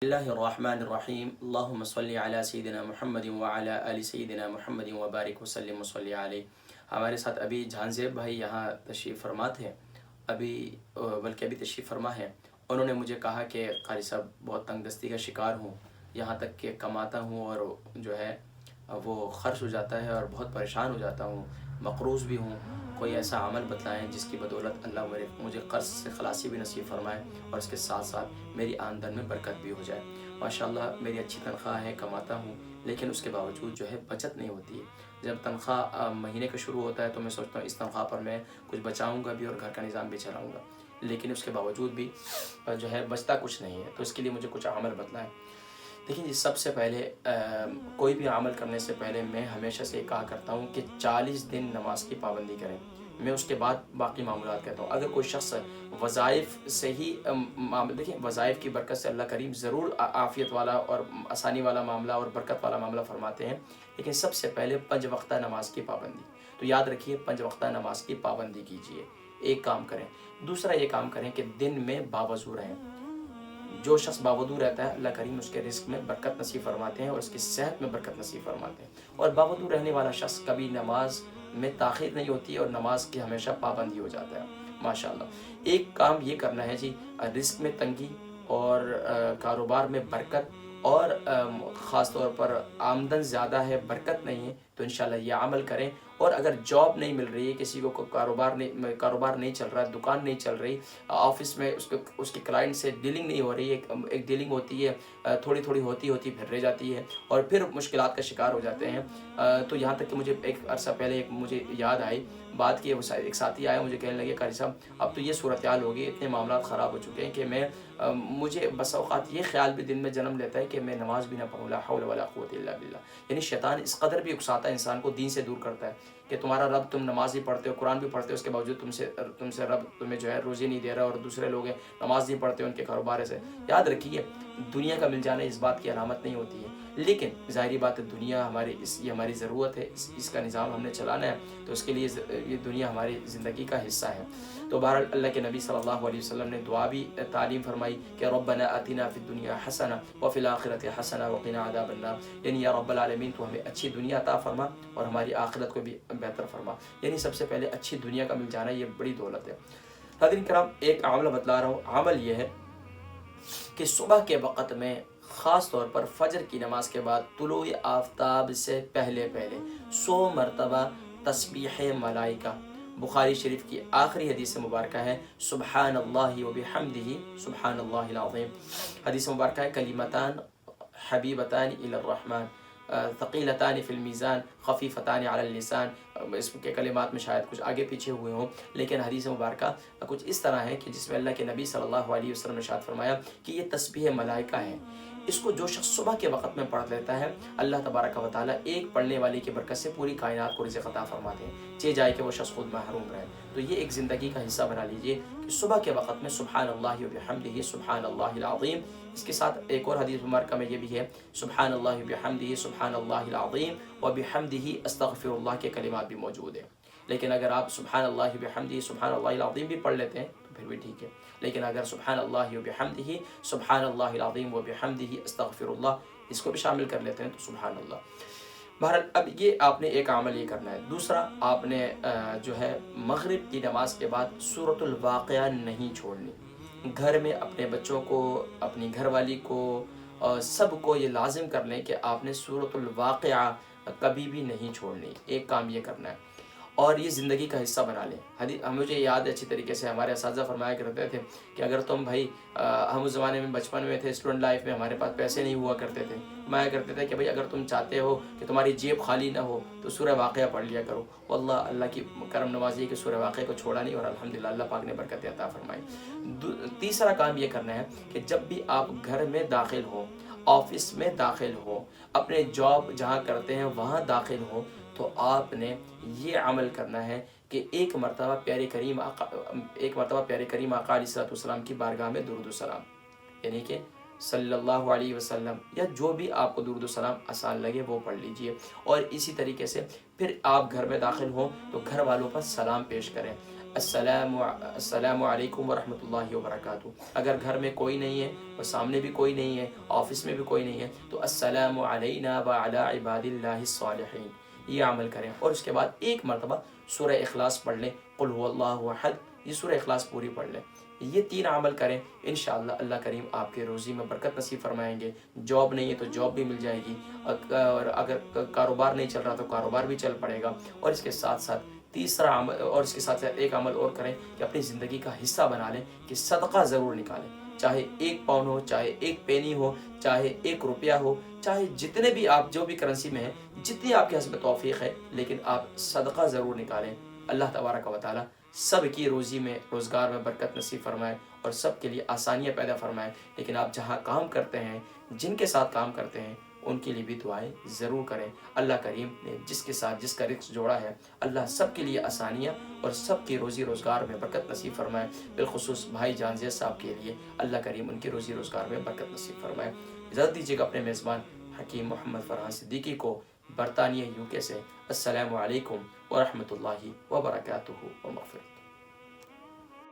اللہ الرحمن الرحیم اللہم صلی علی سیدنا محمد وعلی آل سیدنا محمد وبارک وسلم وصلی علیہ۔ ہمارے ساتھ ابھی جہان زیب بھائی یہاں تشریف فرما تھے، بلکہ ابھی تشریف فرما ہے۔ انہوں نے مجھے کہا کہ قاری صاحب بہت تنگ دستی کا شکار ہوں، یہاں تک کہ کماتا ہوں اور جو ہے وہ خرچ ہو جاتا ہے اور بہت پریشان ہو جاتا ہوں، مقروض بھی ہوں۔ کوئی ایسا عمل بتلائیں جس کی بدولت اللہ مجھے قرض سے خلاصی بھی نصیب فرمائے اور اس کے ساتھ ساتھ میری آمدن میں برکت بھی ہو جائے۔ ماشاءاللہ میری اچھی تنخواہ ہے، کماتا ہوں، لیکن اس کے باوجود جو ہے بچت نہیں ہوتی ہے۔ جب تنخواہ مہینے کا شروع ہوتا ہے تو میں سوچتا ہوں اس تنخواہ پر میں کچھ بچاؤں گا بھی اور گھر کا نظام بھی چلاؤں گا، لیکن اس کے باوجود بھی جو ہے بچتا کچھ نہیں ہے۔ تو اس کے لیے مجھے کچھ عمل بتلائیں۔ دیکھیں جی، سب سے پہلے کوئی بھی عمل کرنے سے پہلے میں ہمیشہ سے کہا کرتا ہوں کہ 40 دن نماز کی پابندی کریں، میں اس کے بعد باقی معاملات کہتا ہوں۔ اگر کوئی شخص وظائف سے ہی دیکھیں وظائف کی برکت سے اللہ کریم ضرور عافیت والا اور آسانی والا معاملہ اور برکت والا معاملہ فرماتے ہیں، لیکن سب سے پہلے 5 وقتہ نماز کی پابندی۔ تو یاد رکھیے 5 وقتہ نماز کی پابندی کیجیے، ایک کام کریں۔ دوسرا یہ کام کریں کہ دن میں باوضو رہیں۔ جو شخص باوضو رہتا ہے اللہ کریم اس کے رزق میں برکت نصیب فرماتے ہیں اور اس کی صحت میں برکت نصیب فرماتے ہیں، اور باوضو رہنے والا شخص کبھی نماز میں تاخیر نہیں ہوتی اور نماز کی ہمیشہ پابندی ہو جاتا ہے ماشاءاللہ۔ ایک کام یہ کرنا ہے جی، رزق میں تنگی اور کاروبار میں برکت اور خاص طور پر آمدن زیادہ ہے، برکت نہیں ہے، تو انشاءاللہ یہ عمل کریں۔ اور اگر جاب نہیں مل رہی ہے، کسی کو کاروبار نہیں چل رہا، دکان نہیں چل رہی، آفس میں اس کے کلائنٹ سے ڈیلنگ نہیں ہو رہی، ایک ڈیلنگ ہوتی ہے تھوڑی ہوتی پھر رہ جاتی ہے اور پھر مشکلات کا شکار ہو جاتے ہیں۔ تو یہاں تک کہ مجھے ایک عرصہ پہلے مجھے یاد آئی بات کی، ایک ساتھی آیا مجھے کہنے لگے قاری صاحب اب تو یہ صورتحال ہوگی، اتنے معاملات خراب ہو چکے ہیں کہ مجھے بس اوقات یہ خیال بھی دن میں جنم لیتا ہے کہ میں نماز بھی نہ پڑھوں، لا حول ولا قوت الا باللہ۔ یعنی شیطان اس قدر بھی اکساتا ہے انسان کو، دین سے دور کرتا ہے کہ تمہارا رب، تم نماز بھی پڑھتے ہو، قرآن بھی پڑھتے ہو، اس کے باوجود تم سے رب تمہیں جو ہے روزی نہیں دے رہا، اور دوسرے لوگ ہیں نماز نہیں پڑھتے ان کے کاروبار سے۔ یاد رکھیے دنیا کا مل جانا اس بات کی علامت نہیں ہوتی ہے، لیکن ظاہری بات ہے دنیا یہ ہماری ضرورت ہے، اس کا نظام ہم نے چلانا ہے، تو اس کے لیے یہ دنیا ہماری زندگی کا حصہ ہے۔ تو بہرحال اللہ کے نبی صلی اللہ علیہ وسلم نے دعا بھی تعلیم فرمائی کہ ربنا آتنا فی الدنیا حسنہ وفی الآخرۃ حسنہ وقنا عذاب النار، یعنی یا رب العالمین تو ہمیں اچھی دنیا عطا فرما اور ہماری آخرت کو بھی بہتر فرما۔ یعنی سب سے پہلے اچھی دنیا کا مل جانا یہ بڑی دولت ہے۔ حاضرین کرام، ایک عمل بتلا رہا ہوں، عمل یہ ہے کہ صبح کے وقت میں خاص طور پر فجر کی نماز کے بعد طلوع آفتاب سے پہلے 100 مرتبہ تسبیح ملائکہ۔ بخاری شریف کی آخری حدیث مبارکہ ہے سبحان اللہ وبحمدہ سبحان اللہ العظیم۔ حدیث مبارکہ ہے کلمتان حبیبتان الی الرحمن ثقیلتان فی المیزان خفیفتان علی اللسان۔ اس کے کلمات میں شاید کچھ آگے پیچھے ہوئے ہوں، لیکن حدیث مبارکہ کچھ اس طرح ہے کہ جس میں اللہ کے نبی صلی اللہ علیہ وسلم نے ارشاد فرمایا کہ یہ تسبیح ملائکہ ہے، اس کو جو شخص صبح کے وقت میں پڑھ لیتا ہے اللہ تبارک و تعالیٰ ایک پڑھنے والے کی برکت سے پوری کائنات کو رزق عطا فرماتے ہیں، چاہے جائے کہ وہ شخص خود محروم رہے۔ تو یہ ایک زندگی کا حصہ بنا لیجئے کہ صبح کے وقت میں سبحان اللہ وبحمدہ سبحان اللہ العظیم۔ اس کے ساتھ ایک اور حدیث مبارکہ میں یہ بھی ہے سبحان اللہ وبحمدہ سبحان اللہ العظیم وبحمدہ استغفر اللہ کے کلمات بھی موجود ہیں۔ لیکن اگر آپ سبحان اللہ وبحمدہ سبحان اللہ العظیم بھی پڑھ لیتے ہیں تو پھر بھی ٹھیک ہے، لیکن اگر سبحان اللہ وبحمدہ سبحان اللہ العظیم وبحمدہ استغفر اللہ اس کو بھی شامل کر لیتے ہیں تو سبحان اللہ۔ بہرحال اب یہ آپ نے ایک عمل یہ کرنا ہے۔ دوسرا، آپ نے جو ہے مغرب کی نماز کے بعد سورۃ الواقعہ نہیں چھوڑنی۔ گھر میں اپنے بچوں کو، اپنی گھر والی کو، سب کو یہ لازم کر لیں کہ آپ نے سورۃ الواقعہ کبھی بھی نہیں چھوڑنی۔ ایک کام یہ کرنا ہے اور یہ زندگی کا حصہ بنا لیں۔ مجھے یاد ہے اچھی طریقے سے ہمارے اساتذہ فرمایا کرتے تھے کہ اگر تم بھائی، ہم اس زمانے میں بچپن میں تھے، اسٹوڈنٹ لائف میں ہمارے پاس پیسے نہیں ہوا کرتے تھے، فرمایا کرتے تھے کہ بھائی اگر تم چاہتے ہو کہ تمہاری جیب خالی نہ ہو تو سورہ واقعہ پڑھ لیا کرو۔ واللہ اللہ کی کرم نوازی ہے کہ سورہ واقعہ کو چھوڑا نہیں اور الحمدللہ اللہ پاک نے برکت عطا فرمائی۔ تیسرا کام یہ کرنا ہے کہ جب بھی آپ گھر میں داخل ہو، آفس میں داخل ہو، اپنے جاب جہاں کرتے ہیں وہاں داخل ہو، تو آپ نے یہ عمل کرنا ہے کہ ایک مرتبہ پیارے کریم آقا علیہ السلام کی بارگاہ میں درود و سلام، یعنی کہ صلی اللہ علیہ وسلم یا جو بھی آپ کو درود و سلام آسان لگے وہ پڑھ لیجئے۔ اور اسی طریقے سے پھر آپ گھر میں داخل ہوں تو گھر والوں پر سلام پیش کریں۔ السلام علیکم ورحمۃ اللہ وبرکاتہ۔ اگر گھر میں کوئی نہیں ہے اور سامنے بھی کوئی نہیں ہے، آفس میں بھی کوئی نہیں ہے، تو السلام علینا وعلی عباد اللہ الصالحین، یہ عمل کریں۔ اور اس کے بعد ایک مرتبہ سورہ اخلاص پڑھ لیں، قل هو اللہ احد، یہ سورہ اخلاص پوری پڑھ لیں۔ یہ 3 عمل کریں، انشاءاللہ اللہ کریم آپ کے روزی میں برکت نصیب فرمائیں گے۔ جاب نہیں ہے تو جاب بھی مل جائے گی، اور اگر کاروبار نہیں چل رہا تو کاروبار بھی چل پڑے گا۔ اور اس کے ساتھ ساتھ تیسرا عمل، اور اس کے ساتھ ساتھ ایک عمل اور کریں کہ اپنی زندگی کا حصہ بنا لیں کہ صدقہ ضرور نکالیں، چاہے 1 پاؤنڈ ہو، چاہے 1 پینی ہو، چاہے 1 روپیہ ہو، چاہے جتنے بھی آپ جو بھی کرنسی میں ہیں، جتنی آپ کے حسب توفیق ہے، لیکن آپ صدقہ ضرور نکالیں۔ اللہ تبارک و تعالی سب کی روزی میں، روزگار میں برکت نصیب فرمائے اور سب کے لیے آسانیاں پیدا فرمائے۔ لیکن آپ جہاں کام کرتے ہیں، جن کے ساتھ کام کرتے ہیں، ان کے لیے بھی دعائیں ضرور کریں۔ اللہ کریم نے جس کے ساتھ جس کا رزق جوڑا ہے، اللہ سب کے لیے آسانیاں اور سب کی روزی روزگار میں برکت نصیب فرمائے۔ بالخصوص بھائی جان زید صاحب کے لیے اللہ کریم ان کی روزی روزگار میں برکت نصیب فرمائے۔ اجازت دیجیے گا اپنے میزبان حکیم محمد فرحان صدیقی کو برطانیہ UK سے السلام علیکم ورحمۃ اللہ وبرکاتہ و مغفرت۔